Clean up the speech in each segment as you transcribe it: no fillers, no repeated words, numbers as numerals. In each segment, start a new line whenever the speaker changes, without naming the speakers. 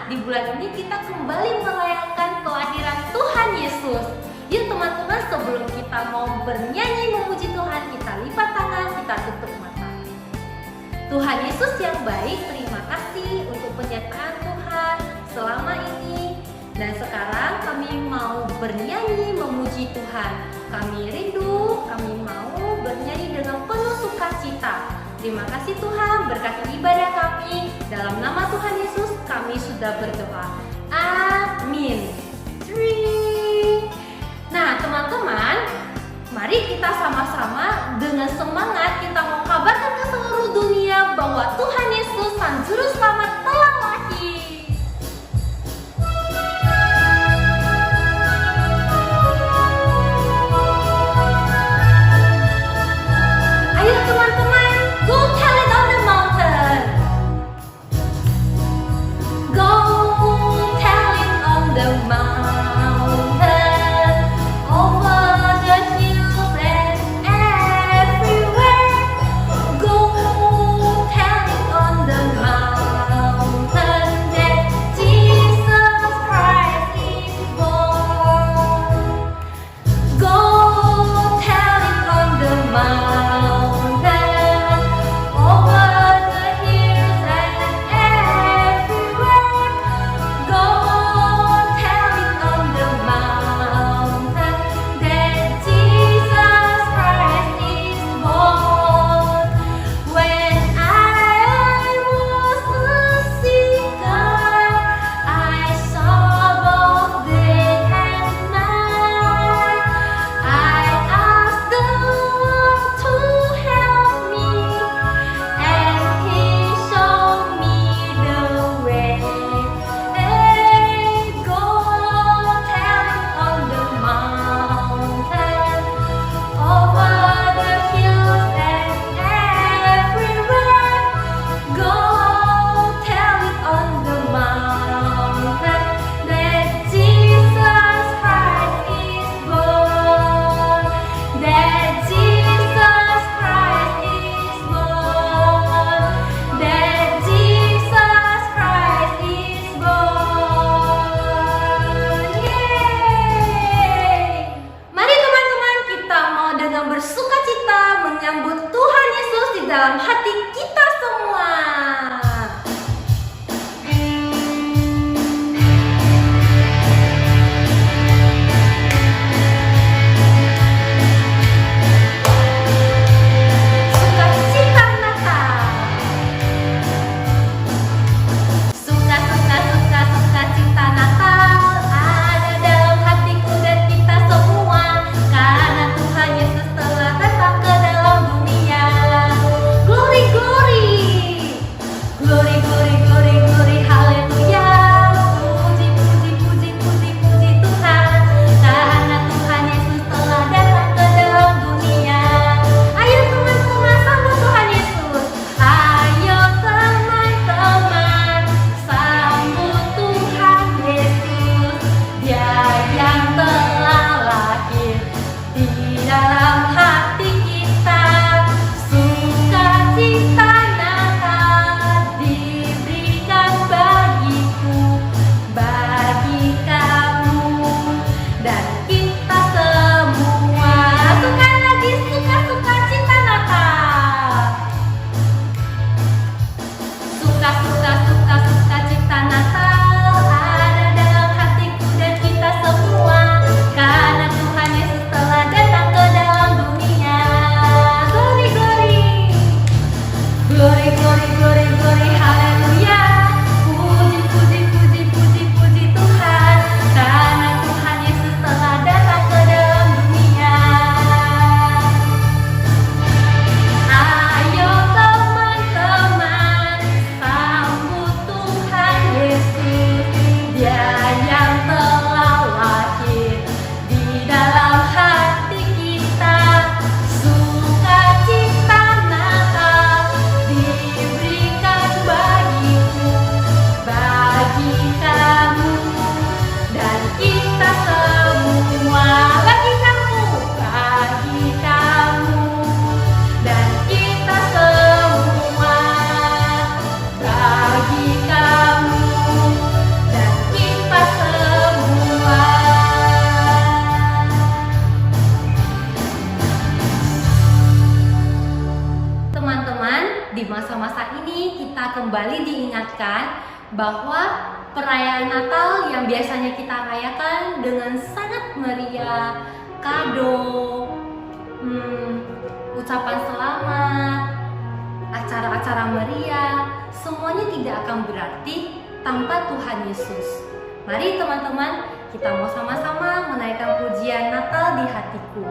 di bulan ini kita kembali merayakan kelahiran Tuhan Yesus. Yuk teman-teman, sebelum kita mau bernyanyi memuji Tuhan, kita lipat tangan, kita tutup mata. Tuhan Yesus yang baik, terima kasih untuk penyertaan Tuhan selama ini. Dan sekarang kami mau bernyanyi memuji Tuhan. Kami rindu, kami mau bernyanyi dengan penuh sukacita. Terima kasih Tuhan, berkati ibadah kami. Dalam nama Tuhan Yesus kami sudah berdoa. Amin. Nah teman-teman, mari kita sama-sama dengan semangat kita mau kabarkan ke seluruh dunia bahwa Tuhan Yesus Sang Juru Selamat telah lahir. Ayo teman-teman, go tell it on the mountain. Go tell it on the mountain. Down kembali diingatkan bahwa perayaan Natal yang biasanya kita rayakan dengan sangat meriah, kado, ucapan selamat, acara-acara meriah, semuanya tidak akan berarti tanpa Tuhan Yesus. Mari teman-teman, kita mau sama-sama menaikkan pujian Natal di hatiku.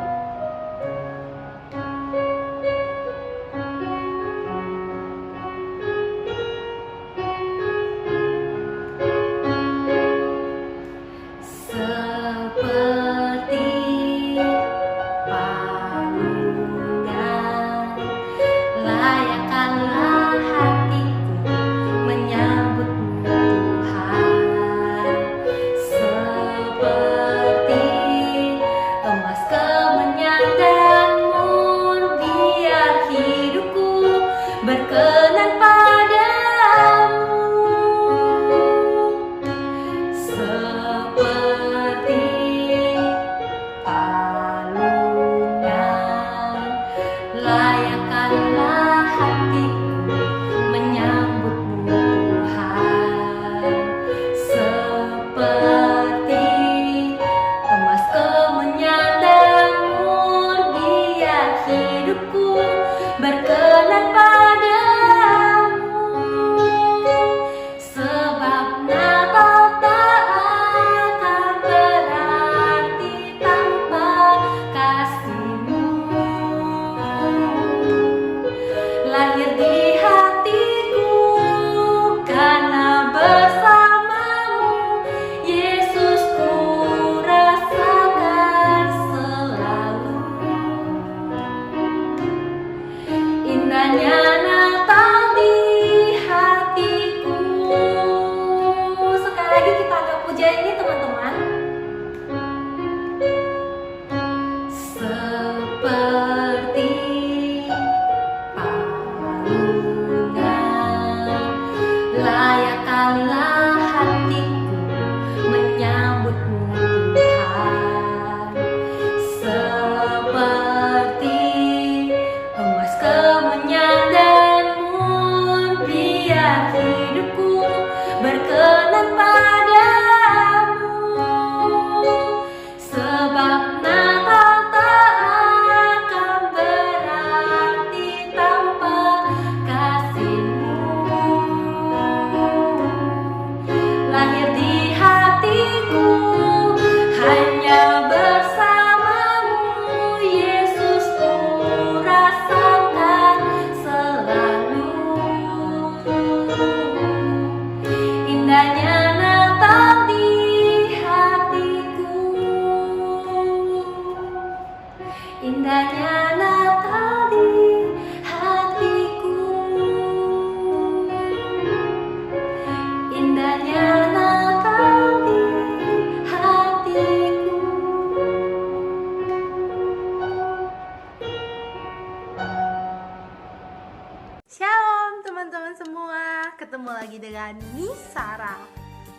Ketemu lagi dengan Miss Sarah.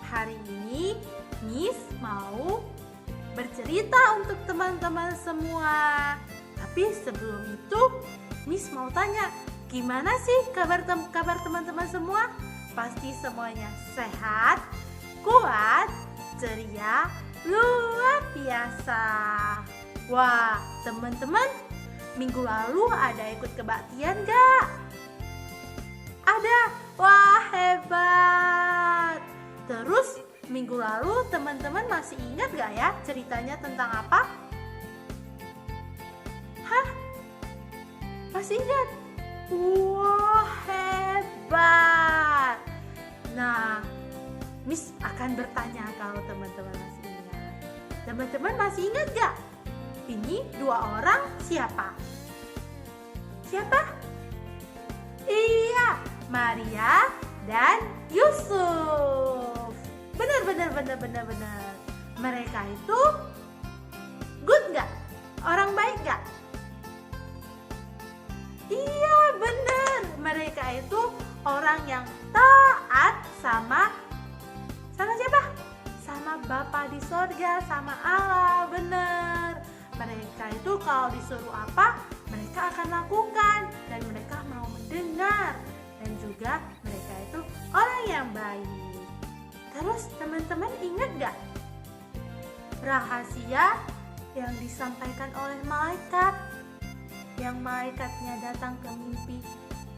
Hari ini Miss mau bercerita untuk teman-teman semua. Tapi sebelum itu Miss mau tanya, gimana sih kabar teman-teman semua? Pasti semuanya sehat, kuat, ceria, luar biasa. Wah, teman-teman, minggu lalu ada ikut kebaktian gak? Ada. Wah, hebat. Terus minggu lalu teman-teman masih ingat gak ya ceritanya tentang apa? Hah? Masih ingat? Wah, hebat. Nah, Miss akan bertanya kalau teman-teman masih ingat. Teman-teman masih ingat gak? Ini dua orang siapa? Siapa? Iya, Maria dan Yusuf. Benar. Mereka itu good gak? Orang baik gak? Iya, benar. Mereka itu orang yang taat sama siapa? Sama Bapa di sorga, sama Allah. Benar. Mereka itu kalau disuruh apa, mereka akan lakukan dan mereka mau mendengar. Dan juga mereka itu orang yang baik. Terus teman-teman ingat gak rahasia yang disampaikan oleh malaikat? Yang malaikatnya datang ke mimpi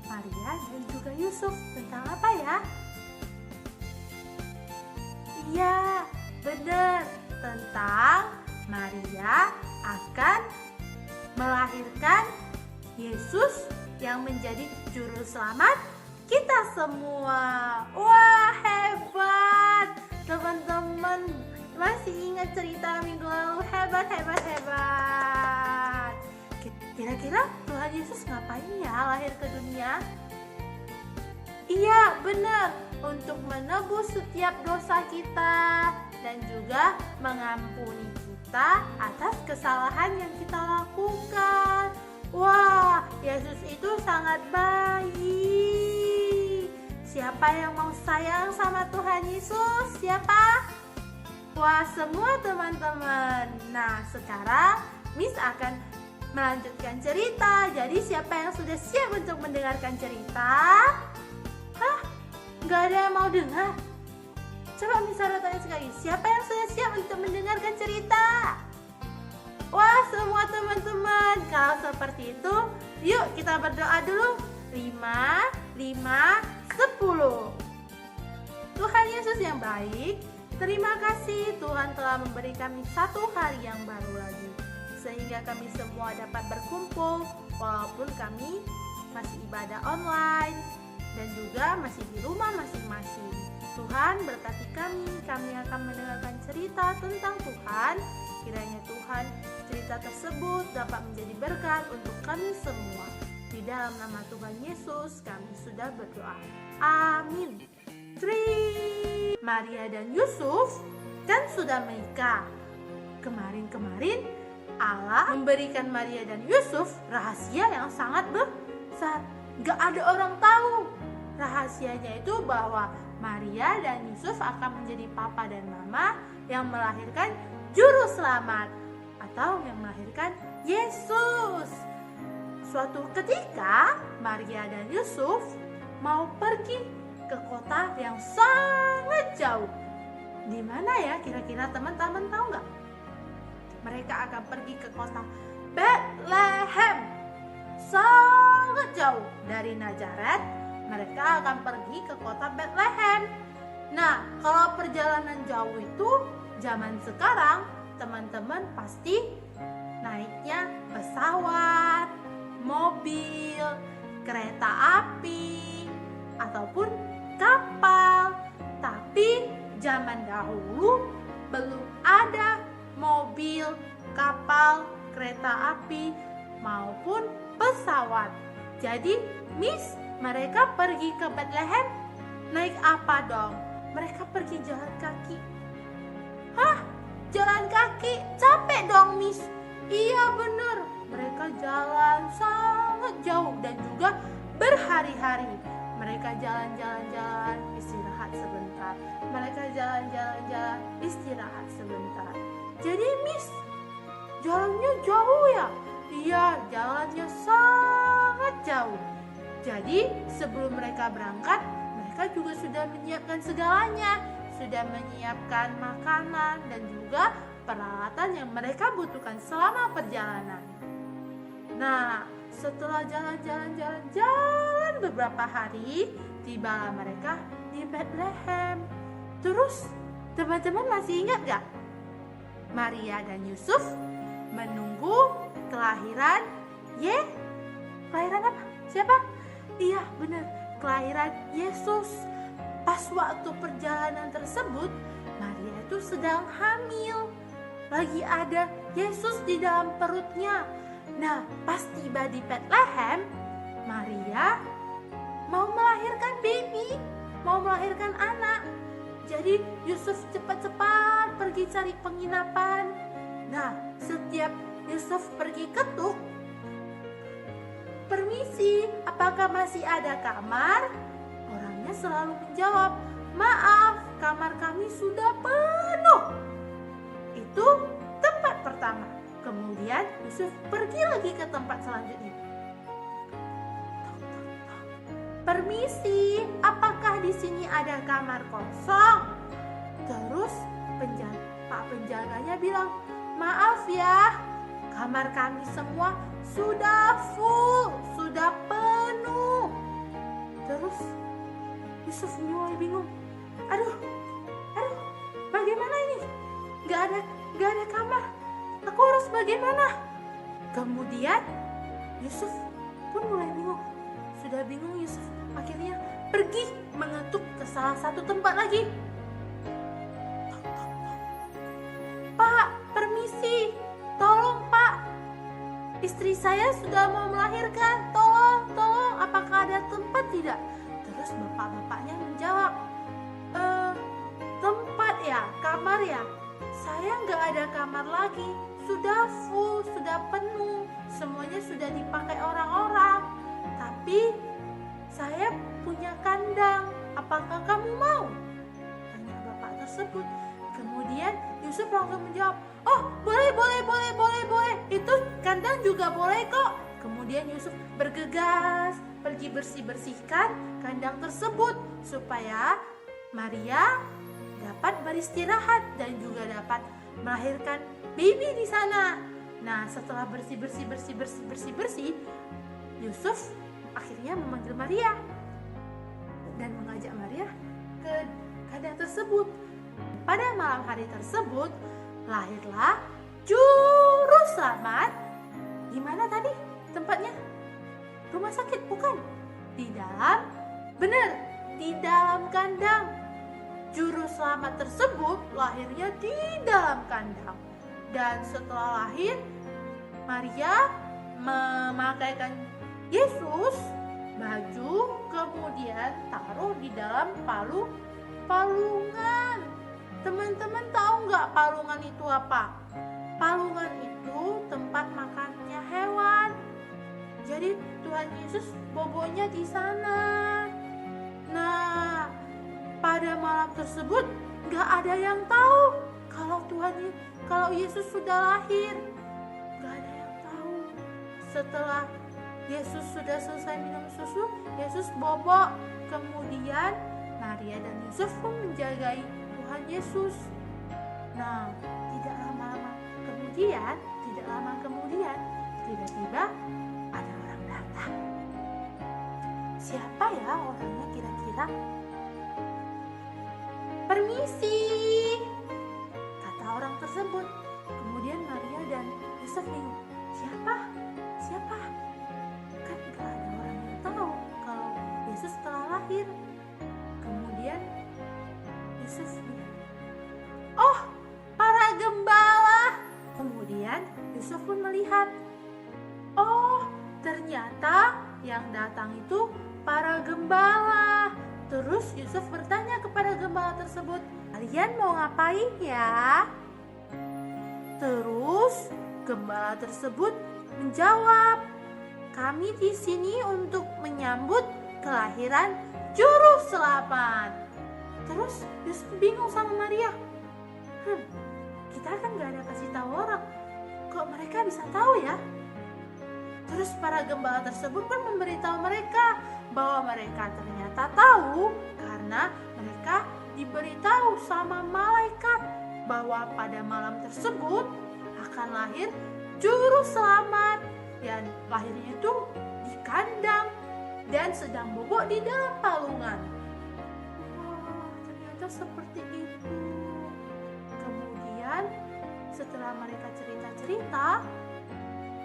Maria dan juga Yusuf tentang apa ya? Iya, benar, tentang Maria akan melahirkan Yesus yang menjadi juru selamat kita semua. Wah, hebat! Teman-teman masih ingat cerita minggu lalu? Hebat, hebat, hebat. Kira-kira Tuhan Yesus ngapain ya lahir ke dunia? Iya, benar, untuk menebus setiap dosa kita dan juga mengampuni kita atas kesalahan yang kita lakukan. Wah, Yesus itu sangat baik. Siapa yang mau sayang sama Tuhan Yesus? Siapa? Wah, semua teman-teman. Nah, sekarang Miss akan melanjutkan cerita. Jadi siapa yang sudah siap untuk mendengarkan cerita? Hah? Gak ada yang mau dengar? Coba Miss Sarah tanya sekali, siapa yang sudah siap untuk mendengarkan cerita? Wah, semua teman-teman. Kalau seperti itu, yuk kita berdoa dulu. 5, 10. Tuhan Yesus yang baik, terima kasih Tuhan telah memberi kami satu hari yang baru lagi, sehingga kami semua dapat berkumpul walaupun kami masih ibadah online dan juga masih di rumah masing-masing. Tuhan berkati kami akan mendengarkan cerita tentang Tuhan. Kiranya Tuhan, cerita tersebut dapat menjadi berkat untuk kami semua. Di dalam nama Tuhan Yesus kami sudah berdoa. Amin. Maria dan Yusuf kan sudah menikah. Kemarin Allah memberikan Maria dan Yusuf rahasia yang sangat besar. Gak ada orang tahu. Rahasianya itu bahwa Maria dan Yusuf akan menjadi papa dan mama yang melahirkan juru selamat atau yang melahirkan Yesus. Suatu ketika Maria dan Yusuf mau pergi ke kota yang sangat jauh. Di mana ya kira-kira teman-teman tahu nggak? Mereka akan pergi ke kota Bethlehem. Sangat jauh dari Nazaret, mereka akan pergi ke kota Bethlehem. Nah, kalau perjalanan jauh itu zaman sekarang, teman-teman pasti naiknya pesawat, mobil, kereta api, ataupun kapal. Tapi zaman dahulu belum ada mobil, kapal, kereta api, maupun pesawat. Jadi, Miss, mereka pergi ke Bethlehem naik apa dong? Mereka pergi jalan kaki. Hah? Jalan kaki? Capek dong, Miss. Iya bener, mereka jalan sangat jauh dan juga berhari-hari. Mereka jalan-jalan, istirahat sebentar. Mereka jalan-jalan, istirahat sebentar. Jadi Miss, jalannya jauh ya? Iya, jalannya sangat jauh. Jadi sebelum mereka berangkat, mereka juga sudah menyiapkan segalanya. Sudah menyiapkan makanan dan juga peralatan yang mereka butuhkan selama perjalanan. Nah, setelah jalan beberapa hari, tibalah mereka di Bethlehem. Terus, teman-teman masih ingat gak? Maria dan Yusuf menunggu kelahiran kelahiran apa? Siapa? Iya, benar, kelahiran Yesus. Pas waktu perjalanan tersebut, Maria itu sedang hamil. Lagi ada Yesus di dalam perutnya. Nah, pas tiba di Bethlehem, Maria mau melahirkan baby, mau melahirkan anak. Jadi Yusuf cepat-cepat pergi cari penginapan. Nah, setiap Yusuf pergi ketuk, "Permisi, apakah masih ada kamar?" Orangnya selalu menjawab, "Maaf, kamar kami sudah penuh." Itu tempat pertama. Kemudian Yusuf pergi lagi ke tempat selanjutnya. "Permisi, apakah di sini ada kamar kosong?" Terus Pak penjaganya bilang, "Maaf ya, kamar kami semua sudah full, sudah penuh." Terus Yusuf mulai bingung. Aduh, bagaimana ini? Gak ada kamar. Aku harus bagaimana? Kemudian Yusuf pun mulai bingung. Sudah bingung, Yusuf akhirnya pergi mengetuk ke salah satu tempat lagi. Tok, tok, tok. "Pak, permisi. Tolong, Pak. Istri saya sudah mau melahirkan. Tolong, apakah ada tempat tidak?" Terus bapak-bapaknya menjawab, "Tempat ya, kamar ya? Saya nggak ada kamar lagi. Sudah full, sudah penuh. Semuanya sudah dipakai orang-orang. Tapi saya punya kandang. Apakah kamu mau?" Tanya bapak tersebut. Kemudian Yusuf langsung menjawab, "Oh, boleh. Itu kandang juga boleh kok." Kemudian Yusuf bergegas pergi bersih-bersihkan kandang tersebut supaya Maria dapat beristirahat dan juga dapat melahirkan baby di sana. Nah, setelah bersih, Yusuf akhirnya memanggil Maria dan mengajak Maria ke kandang tersebut. Pada malam hari tersebut, lahirlah Juru Selamat. Di mana tadi tempatnya? Rumah sakit, bukan? Di dalam kandang. Juru Selamat tersebut lahirnya di dalam kandang. Dan setelah lahir, Maria memakaikan Yesus baju, kemudian taruh di dalam palungan. Teman-teman tahu nggak palungan itu apa? Palungan itu tempat makannya hewan. Jadi Tuhan Yesus bobonya di sana. Nah, pada malam tersebut nggak ada yang tahu kalau Yesus sudah lahir. Nggak ada yang tahu. Setelah Yesus sudah selesai minum susu, Yesus bobok. Kemudian Maria dan Yusuf pun menjagai Tuhan Yesus. Nah, tidak lama kemudian, tiba-tiba ada orang datang. Siapa ya orangnya kira-kira? "Permisi," kata orang tersebut. Kemudian Maria dan Yusuf bingung. Siapa? Kan gak ada orang yang tahu kalau Yesus telah lahir. Kemudian Yusuf bilang, "Oh, para gembala." Kemudian Yusuf pun melihat, oh, ternyata yang datang itu para gembala. Terus Yusuf bertanya kepada gembala tersebut, "Kalian mau ngapain ya?" Terus gembala tersebut menjawab, "Kami di sini untuk menyambut kelahiran Juru Selamat." Terus Yusuf bingung sama Maria. Kita kan gak ada kasih tahu orang, kok mereka bisa tahu ya? Terus para gembala tersebut pun memberitahu mereka bahwa mereka ternyata tahu karena mereka diberitahu sama malaikat bahwa pada malam tersebut akan lahir Juru Selamat, dan lahirnya itu di kandang dan sedang bobok di dalam palungan. Wah, ternyata seperti itu. Kemudian setelah mereka cerita-cerita,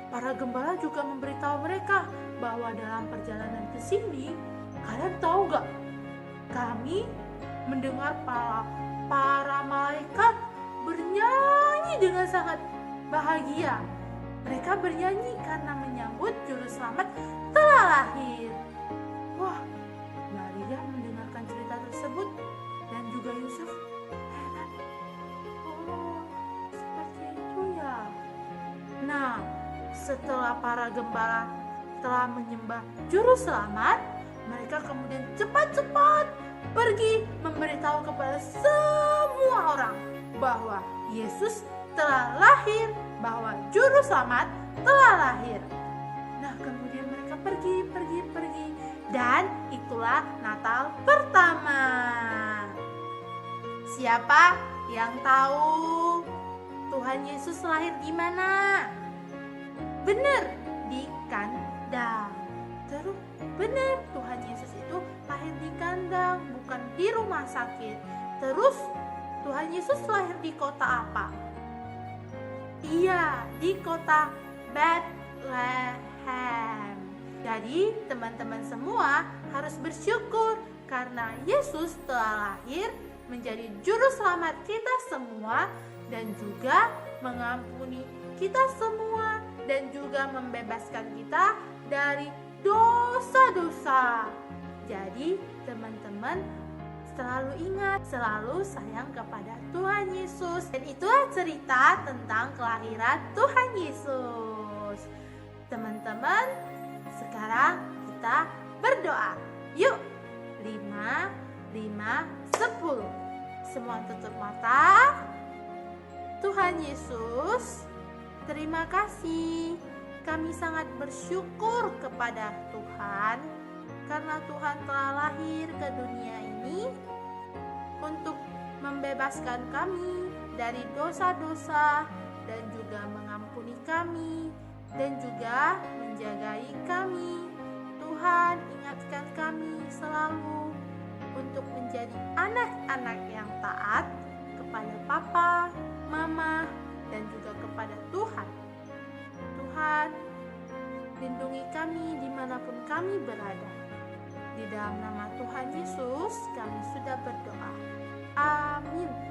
para gembala juga memberitahu mereka bahwa dalam perjalanan ke sini, kalian tahu gak? Kami mendengar para malaikat bernyanyi dengan sangat bahagia. Mereka bernyanyi karena menyambut Juru Selamat telah lahir. Wah, Maria mendengarkan cerita tersebut dan juga Yusuf heran. Oh, seperti itu ya. Nah, setelah para gembala telah menyembah Juru Selamat, mereka kemudian cepat-cepat pergi memberitahu kepada semua orang bahwa Yesus telah lahir, bahwa Juru Selamat telah lahir. Nah, kemudian mereka pergi Dan itulah Natal pertama. Siapa yang tahu Tuhan Yesus lahir di mana? Benar, di kandang. Terus benar, Tuhan Yesus itu lahir di kandang, bukan di rumah sakit. Terus Tuhan Yesus lahir di kota apa? Iya, di kota Bethlehem. Jadi teman-teman semua harus bersyukur karena Yesus telah lahir menjadi juru selamat kita semua dan juga mengampuni kita semua dan juga membebaskan kita dari dosa-dosa. Jadi teman-teman selalu ingat, selalu sayang kepada Tuhan Yesus. Dan itulah cerita tentang kelahiran Tuhan Yesus. Teman-teman, sekarang kita berdoa. Yuk, 5, 10. Semua tutup mata. Tuhan Yesus, terima kasih. Kami sangat bersyukur kepada Tuhan karena Tuhan telah lahir ke dunia ini untuk membebaskan kami dari dosa-dosa dan juga mengampuni kami dan juga menjagai kami. Tuhan, ingatkan kami selalu untuk menjadi anak-anak yang taat kepada Papa, Mama, dan juga kepada Tuhan. Tuhan, lindungi kami dimanapun kami berada. Di dalam nama Tuhan Yesus, kami sudah berdoa. Amin.